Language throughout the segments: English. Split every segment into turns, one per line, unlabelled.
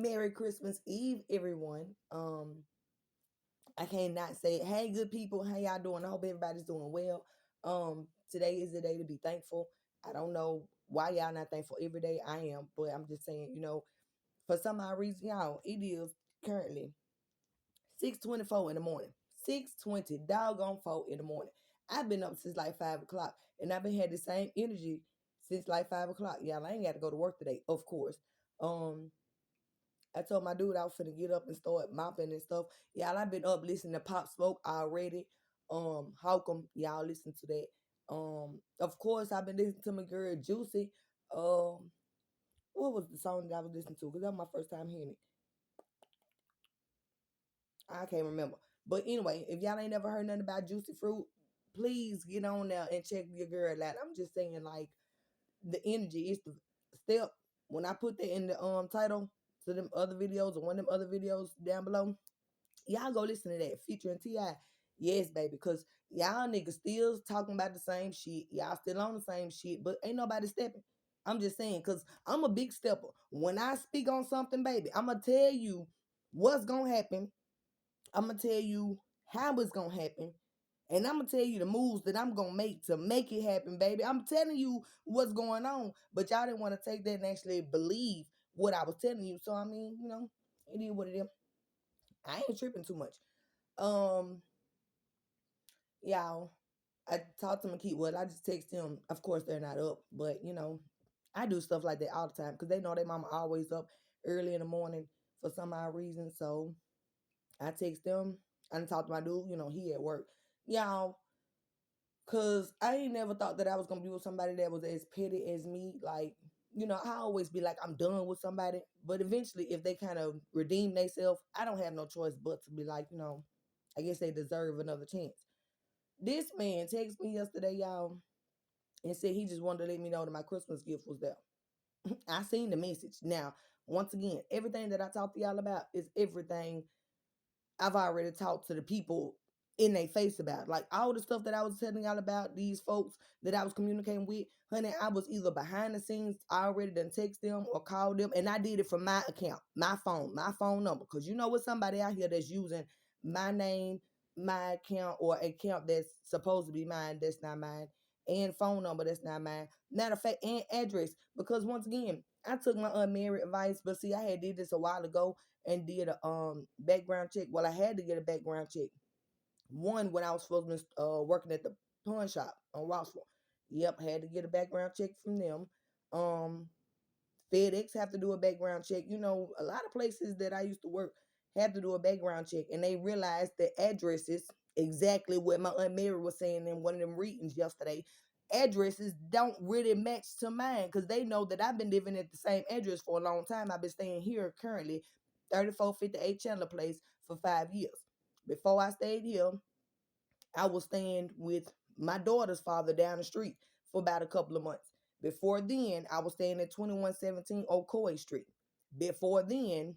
Merry Christmas Eve, everyone. I can't not say it. Hey, good people, how y'all doing? I hope everybody's doing well. Today is the day to be thankful. I don't know why y'all not thankful every day. I am, but I'm just saying, for some odd reason, y'all, it is currently 6:24 in the morning. 6:20, doggone 4 in the morning. I've been up since like 5 o'clock, and I've been had the same energy since like 5 o'clock. Y'all, I ain't got to go to work today, of course. Um, I told my dude I was finna get up and start mopping and stuff. Y'all, I've been up listening to Pop Smoke already. Hawkum, y'all listen to that. Of course, I've been listening to my girl Juicy. Um, what was the song that I was listening to? Cause that was my first time hearing it. I can't remember. But anyway, if y'all ain't never heard nothing about Juicy Fruit, please get on there and check your girl out. I'm just saying, like, the energy is the step. When I put that in the title to them other videos or one of them other videos down below, y'all go listen to that featuring Ti. Yes, baby, cause y'all niggas still talking about the same shit. Y'all still on the same shit, but ain't nobody stepping. I'm just saying, cause I'm a big stepper. When I speak on something, baby, I'ma tell you what's gonna happen. I'm gonna tell you how it's gonna happen. And I'm gonna tell you the moves that I'm gonna make to make it happen, baby. I'm telling you what's going on, but y'all didn't want to take that and actually believe what I was telling you. So I mean, it is what it is. I ain't tripping too much. Um, y'all, I talked to my kid. Well, I just text them. Of course, they're not up, but I do stuff like that all the time because they know their mama always up early in the morning for some odd reason. So I text them. I done talked to my dude. He at work. Y'all, cause I ain't never thought that I was gonna be with somebody that was as petty as me. Like, I always be like, I'm done with somebody. But eventually, if they kind of redeem themselves, I don't have no choice but to be like, I guess they deserve another chance. This man texted me yesterday, y'all, and said he just wanted to let me know that my Christmas gift was there. I seen the message. Now, once again, everything that I talked to y'all about is everything I've already talked to the people in their face about. Like all the stuff that I was telling y'all about, these folks that I was communicating with, honey, I was either behind the scenes, I already done text them or called them, and I did it from my account, my phone number. Cause you know what, somebody out here that's using my name, my account, or account that's supposed to be mine, that's not mine, and phone number that's not mine. Matter of fact, and address. Because once again, I took my unmarried advice, but see, I had did this a while ago and did a background check. Well, I had to get a background check. One when I was supposed to be working at the pawn shop on Rossville. Yep, had to get a background check from them. Um, FedEx have to do a background check. A lot of places that I used to work have to do a background check, and they realized the addresses exactly what my Aunt Mary was saying in one of them readings yesterday. Addresses don't really match to mine because they know that I've been living at the same address for a long time. I've been staying here currently, 3458 Chandler Place, for 5 years. Before I stayed here, I was staying with my daughter's father down the street for about a couple of months. Before then, I was staying at 2117 Ocoee Street. Before then,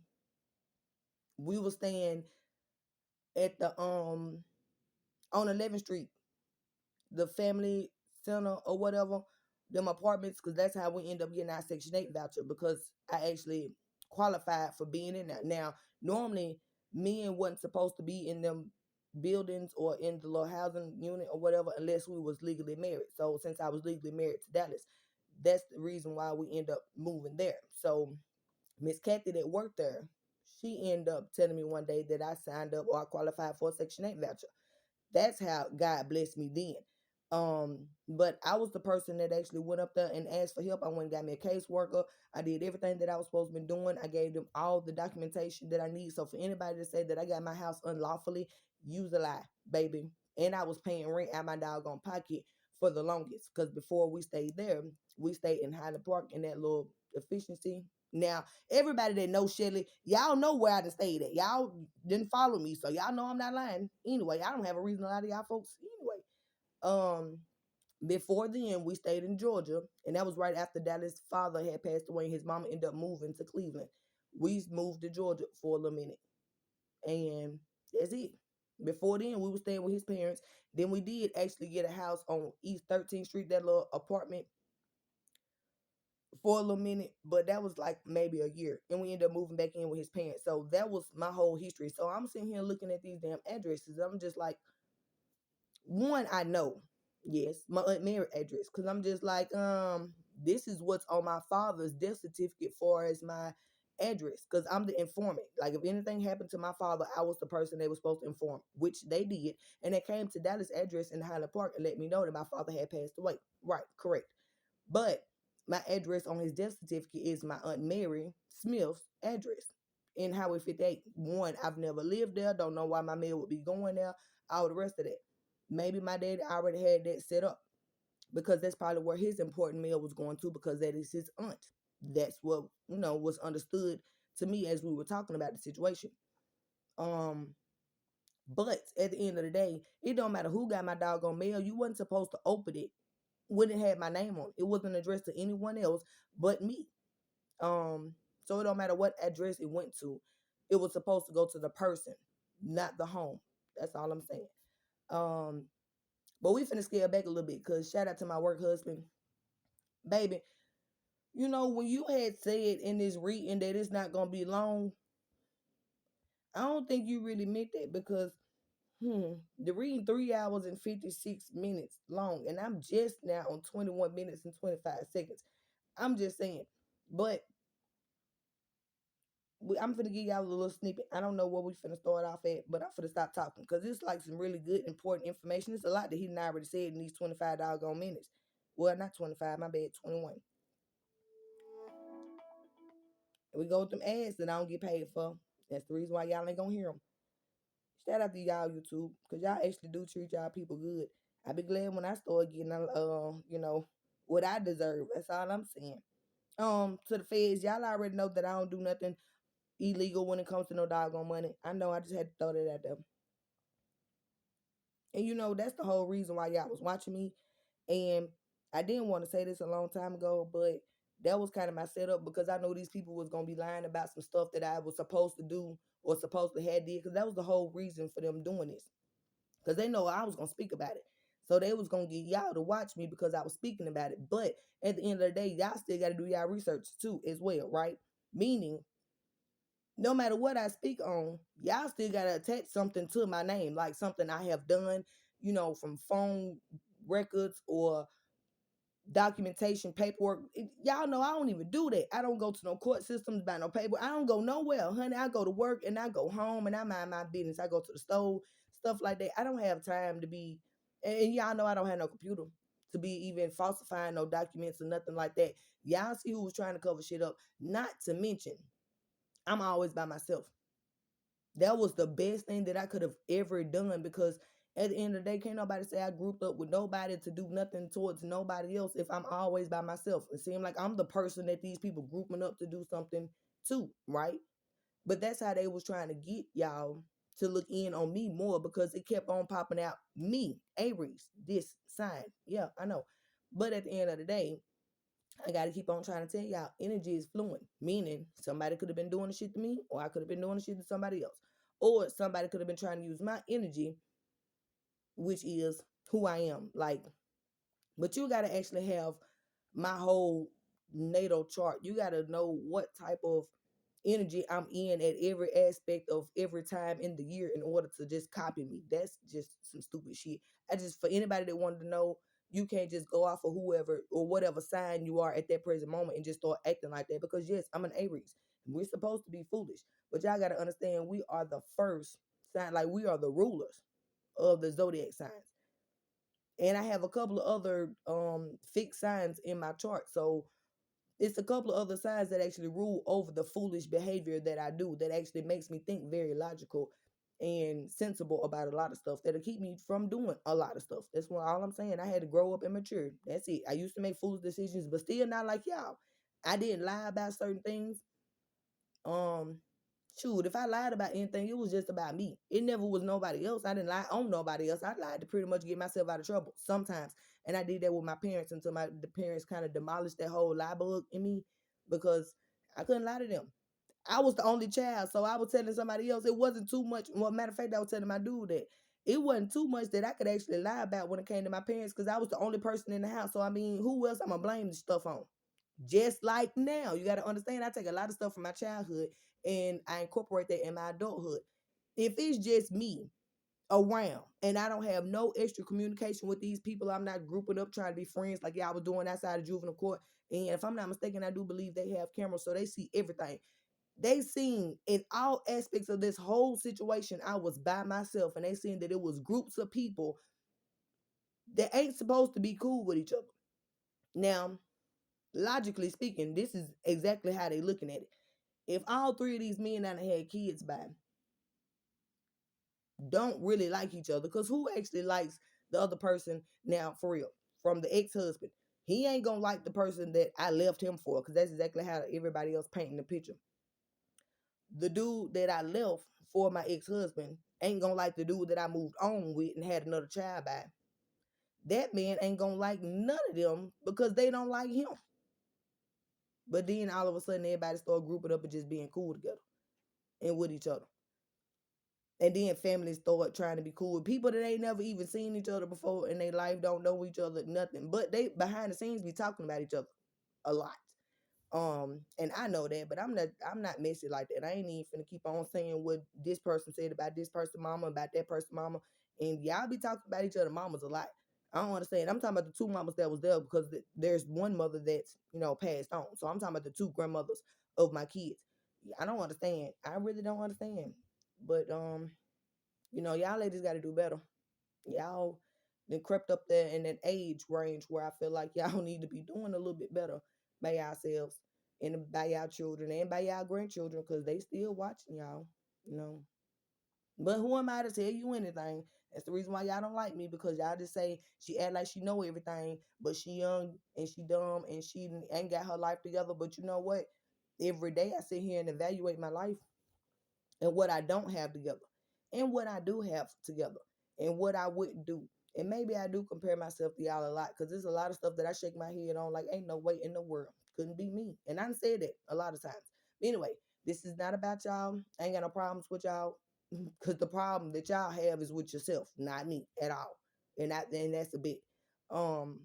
we were staying at the on 11th Street, the family center or whatever, them apartments, because that's how we end up getting our Section 8 voucher because I actually qualified for being in that. Now, normally, men wasn't supposed to be in them buildings or in the little housing unit or whatever unless we was legally married. So since I was legally married to Dallas, that's the reason why we end up moving there. So Miss Kathy that worked there, she ended up telling me one day that I signed up or I qualified for a Section 8 voucher. That's how God blessed me then. But I was the person that actually went up there and asked for help. I went and got me a caseworker. I did everything that I was supposed to be doing. I gave them all the documentation that I need. So for anybody to say that I got my house unlawfully, use a lie, baby. And I was paying rent out my doggone pocket for the longest. Because before we stayed there, we stayed in Highland Park in that little efficiency. Now, everybody that knows Shelly, y'all know where I stayed at. Y'all didn't follow me, so y'all know I'm not lying. Anyway, I don't have a reason to lie to y'all folks. Anyway, um, before then, we stayed in Georgia, and that was right after Dallas' father had passed away, and his mama ended up moving to Cleveland. We moved to Georgia for a little minute, and that's it. Before then, we were staying with his parents. Then we did actually get a house on East 13th Street, that little apartment for a little minute, but that was like maybe a year. And we ended up moving back in with his parents. So that was my whole history. So I'm sitting here looking at these damn addresses. I'm just like, one, I know, yes, my Aunt Mary address. Cause I'm just like, this is what's on my father's death certificate for as my address. Cause I'm the informant. Like if anything happened to my father, I was the person they were supposed to inform, which they did. And they came to Dallas address in Highland Park and let me know that my father had passed away. Right, correct. But my address on his death certificate is my Aunt Mary Smith's address in Highway 58. One, I've never lived there. Don't know why my mail would be going there. All the rest of that. Maybe my dad already had that set up because that's probably where his important mail was going to because that is his aunt. That's what, was understood to me as we were talking about the situation. Um, but at the end of the day, it don't matter who got my doggone mail. You wasn't supposed to open it when it had my name on it. It wasn't addressed to anyone else but me. So it don't matter what address it went to. It was supposed to go to the person, not the home. That's all I'm saying. Um, but we finna scale back a little bit because shout out to my work husband, baby. When you had said in this reading that it's not gonna be long, I don't think you really meant that because the reading 3 hours and 56 minutes long, and I'm just now on 21 minutes and 25 seconds. I'm just saying, but I'm finna give y'all a little snippet. I don't know where we finna start off at, but I'm finna stop talking because it's like some really good, important information. It's a lot that he done already said in these 25 doggone minutes. Well, not 25, my bad, 21. And we go with them ads that I don't get paid for. That's the reason why y'all ain't gonna hear them. Shout out to y'all YouTube, because y'all actually do treat y'all people good. I be glad when I start getting, what I deserve. That's all I'm saying. To the feds, y'all already know that I don't do nothing illegal when it comes to no doggone money. I know I just had to throw that out there. And that's the whole reason why y'all was watching me. And I didn't want to say this a long time ago, but that was kind of my setup because I know these people was gonna be lying about some stuff that I was supposed to do or supposed to have did because that was the whole reason for them doing this. Because they know I was gonna speak about it. So they was gonna get y'all to watch me because I was speaking about it. But at the end of the day, y'all still gotta do y'all research too as well, right? Meaning no matter what I speak on, y'all still gotta attach something to my name, like something I have done, from phone records or documentation, paperwork. Y'all know I don't even do that. I don't go to no court systems by no paper. I don't go nowhere, honey. I go to work and I go home and I mind my business. I go to the store, stuff like that. I don't have time to be, and y'all know I don't have no computer to be even falsifying no documents or nothing like that. Y'all see who was trying to cover shit up. Not to mention, I'm always by myself. That was the best thing that I could have ever done because at the end of the day, can't nobody say I grouped up with nobody to do nothing towards nobody else if I'm always by myself. It seemed like I'm the person that these people grouping up to do something to, right? But that's how they was trying to get y'all to look in on me more because it kept on popping out me, Aries, this sign. Yeah, I know. But at the end of the day, I got to keep on trying to tell y'all energy is fluent, meaning somebody could have been doing the shit to me, or I could have been doing the shit to somebody else, or somebody could have been trying to use my energy, which is who I am. Like, but you got to actually have my whole natal chart. You got to know what type of energy I'm in at every aspect of every time in the year in order to just copy me. That's just some stupid shit. I just, for anybody that wanted to know, you can't just go off of whoever or whatever sign you are at that present moment and just start acting like that because yes, I'm an Aries. We're supposed to be foolish, but y'all got to understand we are the first sign, like we are the rulers of the zodiac signs. And I have a couple of other fixed signs in my chart. So it's a couple of other signs that actually rule over the foolish behavior that I do that actually makes me think very logical and sensible about a lot of stuff that'll keep me from doing a lot of stuff. That's what all I'm saying. I had to grow up and mature. That's it. I used to make foolish decisions, but still not like y'all. I didn't lie about certain things. Um, Shoot, if I lied about anything, it was just about me. It never was nobody else. I didn't lie on nobody else. I lied to pretty much get myself out of trouble sometimes. And I did that with my parents until the parents kind of demolished that whole lie bug in me because I couldn't lie to them. I was the only child, so I was telling somebody else. It wasn't too much. Well, matter of fact, I was telling my dude that it wasn't too much that I could actually lie about when it came to my parents because I was the only person in the house. So I mean, who else I'm gonna blame the stuff on? Just like now, you got to understand, I take a lot of stuff from my childhood and I incorporate that in my adulthood. If it's just me around and I don't have no extra communication with these people, I'm not grouping up trying to be friends like y'all was doing outside of juvenile court. And if I'm not mistaken, I do believe they have cameras, so they see everything. They seen in all aspects of this whole situation, I was by myself, and they seen that it was groups of people that ain't supposed to be cool with each other. Now, logically speaking, this is exactly how they looking at it. If all three of these men that had kids by don't really like each other, because who actually likes the other person now for real? From the ex-husband, he ain't gonna like the person that I left him for, because that's exactly how everybody else painting the picture. The dude that I left for my ex-husband ain't gonna like the dude that I moved on with and had another child by. That man ain't gonna like none of them because they don't like him. But then all of a sudden everybody start grouping up and just being cool together and with each other. And then families start trying to be cool with people that ain't never even seen each other before in their life, don't know each other, nothing. But they behind the scenes be talking about each other a lot. And I know that, but I'm not messy like that. I ain't even finna keep on saying what this person said about this person mama, about that person mama. And y'all be talking about each other mamas a lot. I don't understand. I'm talking about the two mamas that was there because there's one mother that's, passed on. So I'm talking about the two grandmothers of my kids. I don't understand. I really don't understand. But y'all ladies gotta do better. Y'all then crept up there in that age range where I feel like y'all need to be doing a little bit better by yourselves and by y'all children and by y'all grandchildren because they still watching y'all, you know. But who am I to tell you anything? That's the reason why y'all don't like me, because y'all just say she act like she know everything, but she young and she dumb and she ain't got her life together. But you know what? Every day I sit here and evaluate my life and what I don't have together and what I do have together and what I wouldn't do. And maybe I do compare myself to y'all a lot because there's a lot of stuff that I shake my head on like ain't no way in the world. Couldn't be me. And I done said that a lot of times. But anyway, this is not about y'all. I ain't got no problems with y'all because the problem that y'all have is with yourself, not me at all. And that's a bit. Um,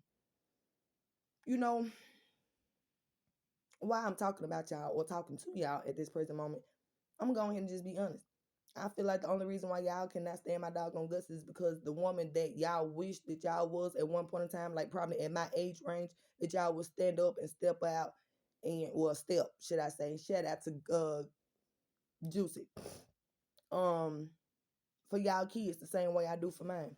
you know, why I'm talking about y'all or talking to y'all at this present moment, I'm going to go ahead and just be honest. I feel like the only reason why y'all cannot stand my doggone guts is because the woman that y'all wish that y'all was at one point in time, like probably at my age range, that y'all would stand up and step out and step, should I say. Shout out to Juicy. Um for y'all kids the same way I do for mine.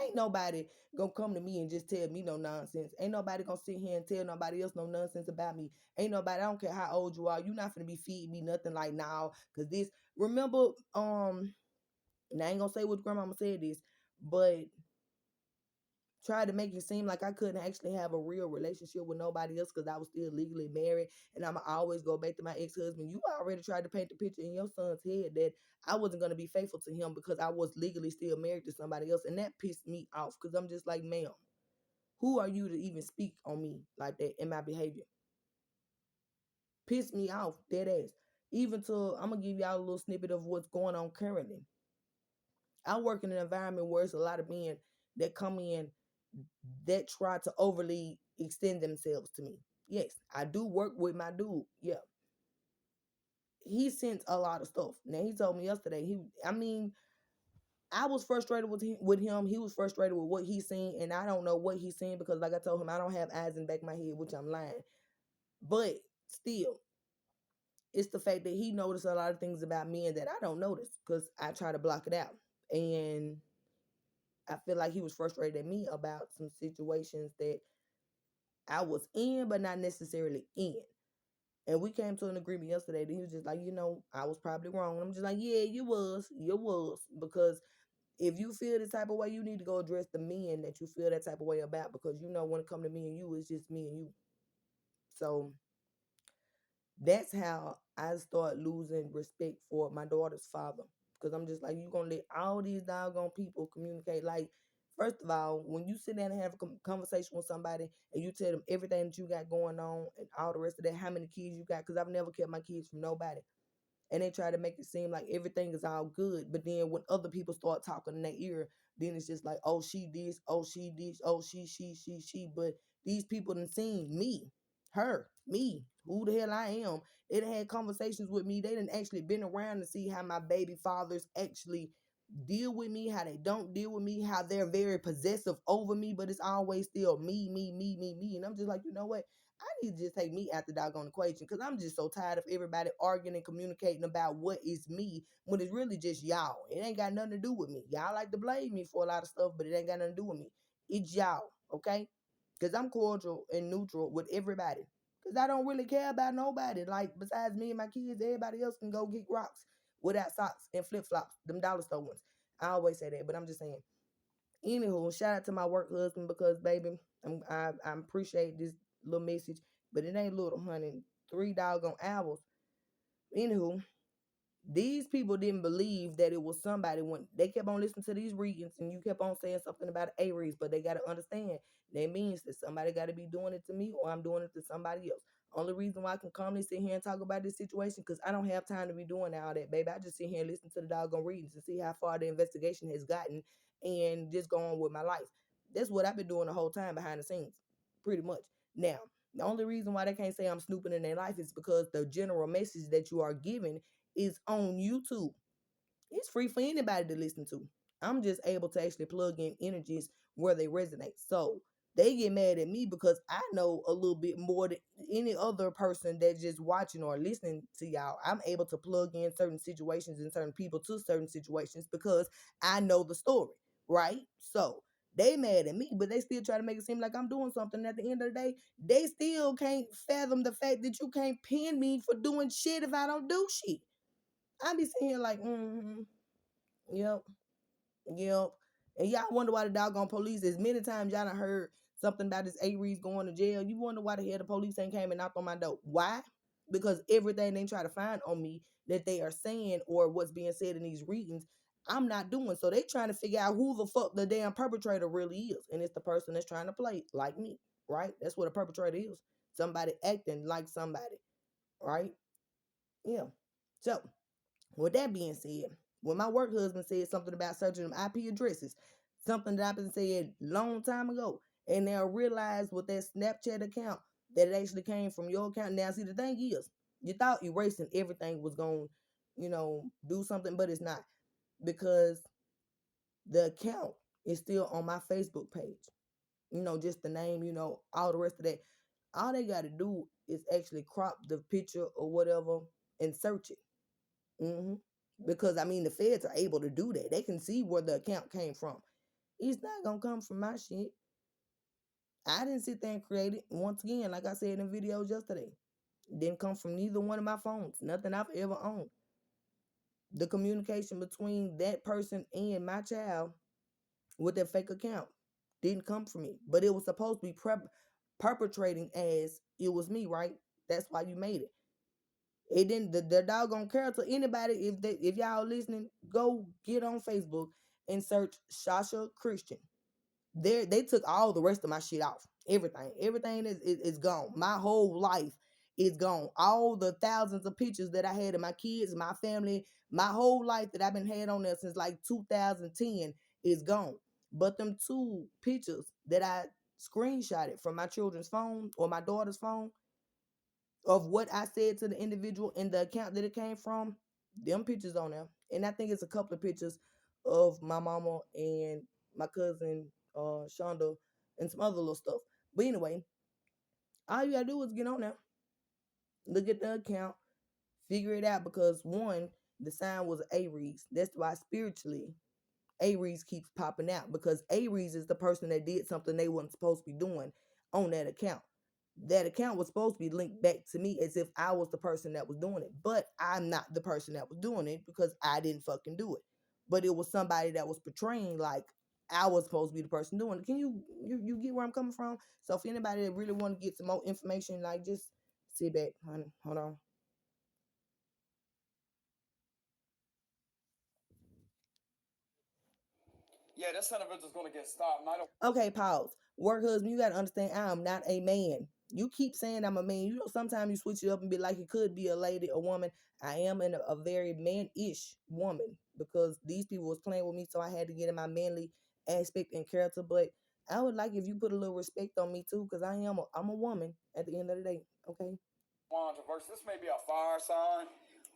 Ain't nobody gonna come to me and just tell me no nonsense. Ain't nobody gonna sit here and tell nobody else no nonsense about me. Ain't nobody, I don't care how old you are, you not gonna be feeding me nothing like now. Cause this, remember, and I ain't gonna say what grandmama said this, but tried to make it seem like I couldn't actually have a real relationship with nobody else because I was still legally married and I'ma always go back to my ex-husband. You already tried to paint the picture in your son's head that I wasn't gonna be faithful to him because I was legally still married to somebody else, and that pissed me off because I'm just like, ma'am, who are you to even speak on me like that in my behavior? Pissed me off, dead ass. Even to, I'm gonna give y'all a little snippet of what's going on currently. I work in an environment where it's a lot of men that come in that try to overly extend themselves to me. Yes, I do work with my dude. Yeah. He sent a lot of stuff. Now he told me yesterday, I was frustrated with him. He was frustrated with what he's seen, and I don't know what he's seen because like I told him, I don't have eyes in the back of my head, which I'm lying. But still, it's the fact that he noticed a lot of things about me and that I don't notice because I try to block it out. And I feel like he was frustrated at me about some situations that I was in, but not necessarily in. And we came to an agreement yesterday that he was just like, I was probably wrong. And I'm just like, yeah, you was. Because if you feel this type of way, you need to go address the men that you feel that type of way about. Because when it comes to me and you, it's just me and you. So that's how I start losing respect for my daughter's father. Because I'm just like, you going to let all these doggone people communicate. Like, first of all, when you sit down and have a conversation with somebody and you tell them everything that you got going on and all the rest of that, how many kids you got, because I've never kept my kids from nobody. And they try to make it seem like everything is all good. But then when other people start talking in their ear, then it's just like, oh, she this, oh, she this, oh, she. But these people done seen me. her, me, who the hell I am. They done had conversations with me. They done actually been around to see how my baby fathers actually deal with me, how they don't deal with me, how they're very possessive over me, but it's always still me, me, me, me, me. And I'm just like, you know what? I need to just take me out the doggone equation because I'm just so tired of everybody arguing and communicating about what is me when it's really just y'all. It ain't got nothing to do with me. Y'all like to blame me for a lot of stuff, but it ain't got nothing to do with me. It's y'all, okay? Because I'm cordial and neutral with everybody. Because I don't really care about nobody. Like, besides me and my kids, everybody else can go get rocks without socks and flip flops, them dollar store ones. I always say that, but I'm just saying. Anywho, shout out to my work husband because, baby, I appreciate this little message, but it ain't little, honey. 3 doggone hours. Anywho, these people didn't believe that it was somebody when they kept on listening to these readings and you kept on saying something about Aries, but they got to understand that means that somebody got to be doing it to me or I'm doing it to somebody else. Only reason why I can calmly sit here and talk about this situation because I don't have time to be doing all that, baby. I just sit here and listen to the doggone readings to see how far the investigation has gotten and just go on with my life. That's what I've been doing the whole time behind the scenes, pretty much. Now, the only reason why they can't say I'm snooping in their life is because the general message that you are giving is on YouTube. It's free for anybody to listen to. I'm just able to actually plug in energies where they resonate. So they get mad at me because I know a little bit more than any other person that's just watching or listening to y'all. I'm able to plug in certain situations and certain people to certain situations because I know the story, right? So they mad at me, but they still try to make it seem like I'm doing something. At the end of the day, they still can't fathom the fact that you can't pin me for doing shit if I don't do shit. I be sitting here like, yep, yep. And y'all wonder why the doggone police, as many times y'all done heard something about this Aries going to jail, you wonder why the hell the police ain't came and knocked on my door. Why? Because everything they try to find on me that they are saying or what's being said in these readings, I'm not doing. So they trying to figure out who the fuck the damn perpetrator really is. And it's the person that's trying to play like me, right? That's what a perpetrator is. Somebody acting like somebody, right? Yeah. So with that being said, when my work husband said something about searching them IP addresses, something that I've been said long time ago, and they'll realize with that Snapchat account that it actually came from your account. Now, see, the thing is, you thought erasing everything was going to, do something, but it's not because the account is still on my Facebook page. Just the name, all the rest of that. All they got to do is actually crop the picture or whatever and search it. hmm Because I mean, the feds are able to do that. They can see where the account came from. It's not gonna come from my shit. I didn't sit there and create it. Once again, like I said in videos yesterday, it didn't come from neither one of my phones. Nothing I've ever owned. The communication between that person and my child with that fake account didn't come from me, but it was supposed to be perpetrating as it was me, right? That's why you made it. It didn't. The doggone character. Anybody, if y'all listening, go get on Facebook and search Shasha Christian. They took all the rest of my shit off. Everything is gone. My whole life is gone. All the thousands of pictures that I had of my kids, my family, my whole life that I've been had on there since like 2010 is gone. But them two pictures that I screenshotted from my children's phone or my daughter's phone of what I said to the individual in the account that it came from, them pictures on there. And I think it's a couple of pictures of my mama and my cousin Shonda and some other little stuff. But anyway, all you gotta do is get on there, look at the account, figure it out because one, the sign was Aries. That's why spiritually Aries keeps popping out because Aries is the person that did something they weren't supposed to be doing on that account. That account was supposed to be linked back to me as if I was the person that was doing it. But I'm not the person that was doing it because I didn't fucking do it. But it was somebody that was portraying like I was supposed to be the person doing it. Can you get where I'm coming from? So if anybody that really want to get some more information, like just sit back, honey. Hold on. Yeah, that son of a bitch is gonna get stopped. And I don't. Okay, pause. Work husband, you gotta understand I am not a man. You keep saying I'm a man. Sometimes you switch it up and be like it could be a lady, a woman. I am a very man-ish woman because these people was playing with me, so I had to get in my manly aspect and character. But I would like if you put a little respect on me too, because I'm a woman at the end of the day. Okay.
Controversy. This may be a fire sign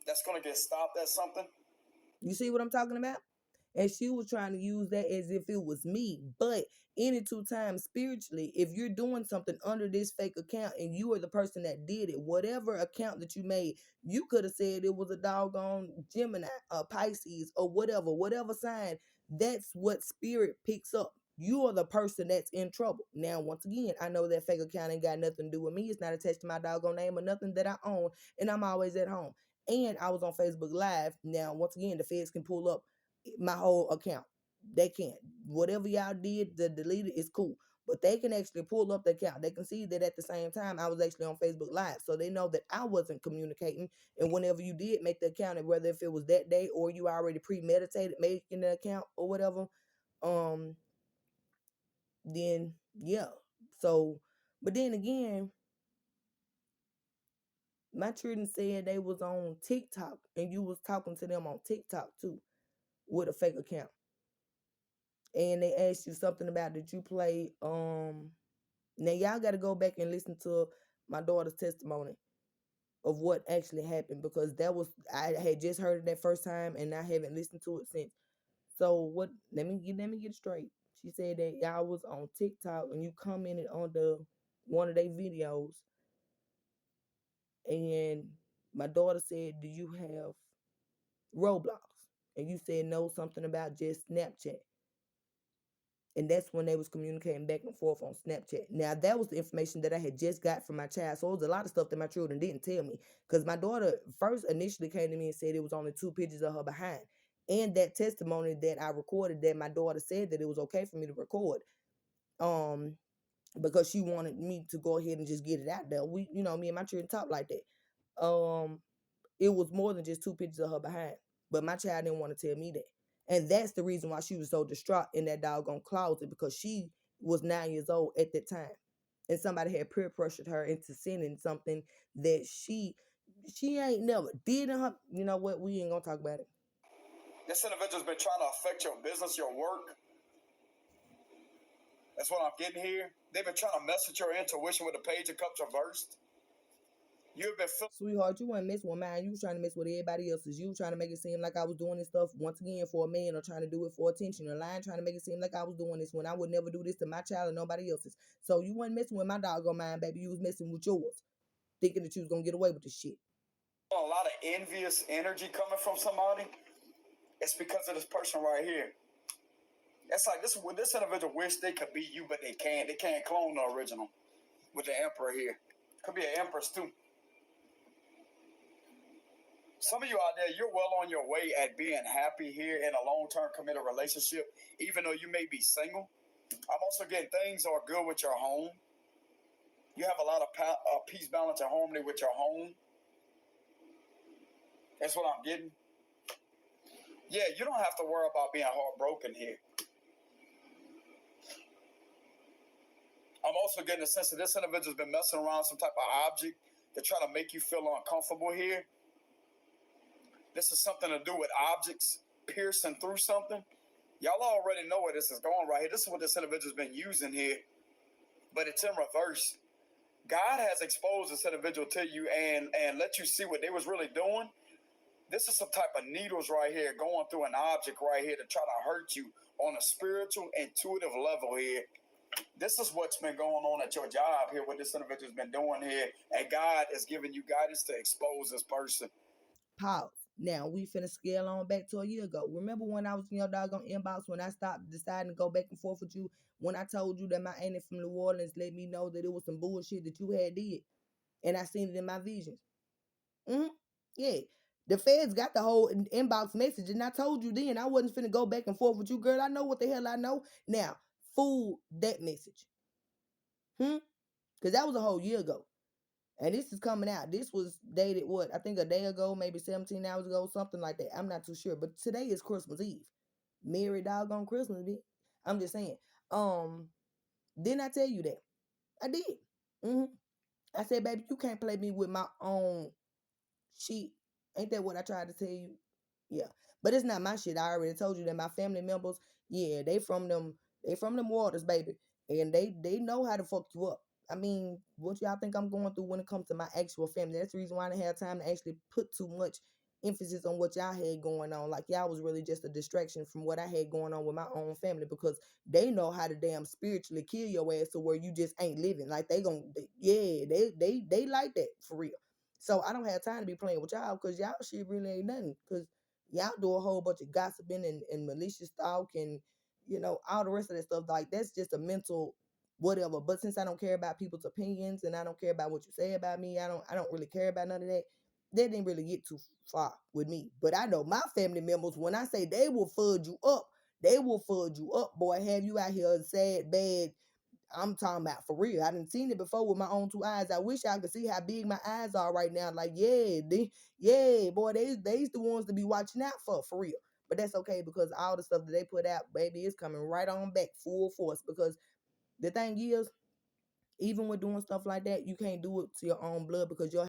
that's gonna get stopped at something.
You see what I'm talking about? And she was trying to use that as if it was me. But any two times spiritually, if you're doing something under this fake account and you are the person that did it, whatever account that you made, you could have said it was a doggone Gemini, Pisces, or whatever sign. That's what spirit picks up. You are the person that's in trouble. Now, once again, I know that fake account ain't got nothing to do with me. It's not attached to my doggone name or nothing that I own, and I'm always at home. And I was on Facebook Live. Now, once again, the feds can pull up my whole account. They can't. Whatever y'all did to delete it is cool. But they can actually pull up the account. They can see that at the same time I was actually on Facebook Live. So they know that I wasn't communicating. And whenever you did make the account, and whether if it was that day or you already premeditated making the account or whatever, um, then yeah. So but then again, my children said they was on TikTok and you was talking to them on TikTok too with a fake account. And they asked you something about did you play now y'all got to go back and listen to my daughter's testimony of what actually happened, because that was I had just heard it that first time and I haven't listened to it since. So what, let me get it straight. She said that y'all was on TikTok and you commented on the one of their videos, and my daughter said, do you have Roblox? And you said no, something about just Snapchat. And that's when they was communicating back and forth on Snapchat. Now that was the information that I had just got from my child. So it was a lot of stuff that my children didn't tell me, because my daughter first initially came to me and said it was only two pictures of her behind, and that testimony that I recorded, that my daughter said that it was okay for me to record, um, because she wanted me to go ahead and just get it out there. We, me and my children talk like that. It was more than just two pictures of her behind. But my child didn't want to tell me that. And that's the reason why she was so distraught in that doggone closet, because she was 9 years old at that time. And somebody had peer pressured her into sending something that she ain't never did in her. You know what? We ain't gonna talk about it.
This individual's been trying to affect your business, your work. That's what I'm getting here. They've been trying to mess with your intuition with the Page of Cups reversed. You've been
Sweetheart, you weren't messing with mine. You was trying to mess with everybody else's. You were trying to make it seem like I was doing this stuff once again for a man, or trying to do it for attention, or lying, trying to make it seem like I was doing this when I would never do this to my child or nobody else's. So you weren't messing with my doggone mind, baby. You was messing with yours, thinking that you was gonna get away with this shit.
a lot of envious energy coming from somebody. It's because of this person right here. It's like this individual wish they could be you, but they can't. They can't clone the original. With the emperor here, could be an empress too. Some of you out there, you're well on your way at being happy here in a long-term committed relationship, even though you may be single. I'm also getting things are good with your home. You have a lot of peace, balance, and harmony with your home. That's what I'm getting. Yeah, you don't have to worry about being heartbroken here. I'm also getting a sense that this individual's been messing around some type of object to try to make you feel uncomfortable here. This is something to do with objects piercing through something. Y'all already know where this is going right here. This is what this individual's been using here, but it's in reverse. God has exposed this individual to you and let you see what they was really doing. This is some type of needles right here going through an object right here to try to hurt you on a spiritual, intuitive level here. This is what's been going on at your job here, what this individual's been doing here, and God is giving you guidance to expose this person.
Pause. Now we finna scale on back to a year ago. Remember when I was in your doggone inbox when I stopped deciding to go back and forth with you, when I told you that my auntie from New Orleans let me know that it was some bullshit that you had did, and I seen it in my visions. Mm-hmm. Yeah. The feds got the whole inbox message, and I told you then I wasn't finna go back and forth with you, girl. I know what the hell I know. Now, fool that message. Because that was a whole year ago. And this is coming out. This was dated, what? I think a day ago, maybe 17 hours ago, something like that. I'm not too sure. But today is Christmas Eve. Merry doggone Christmas, bitch. I'm just saying. Didn't I tell you that? I did. hmm I said, baby, you can't play me with my own shit. Ain't that what I tried to tell you? Yeah. But it's not my shit. I already told you that my family members, yeah, they from them waters, baby. and they know how to fuck you up. I mean, what y'all think I'm going through when it comes to my actual family? That's the reason why I didn't have time to actually put too much emphasis on what y'all had going on. Like y'all was really just a distraction from what I had going on with my own family, because they know how to damn spiritually kill your ass to where you just ain't living. Like yeah, they like that for real. So I don't have time to be playing with y'all, because y'all shit really ain't nothing. Because y'all do a whole bunch of gossiping and malicious talk and all the rest of that stuff. Like that's just a mental whatever. But since I don't care about people's opinions and I don't care about what you say about me, I don't really care about none of that. That didn't really get too far with me. But I know my family members, when I say they will fudge you up, they will fudge you up, boy. Have you out here sad, bad. I'm talking about for real. I didn't seen it before with my own two eyes. I wish I could see how big my eyes are right now. Like, yeah, boy, they's the ones to be watching out for real. But that's okay, because all the stuff that they put out, baby, is coming right on back full force. Because the thing is, even with doing stuff like that, you can't do it to your own blood, because your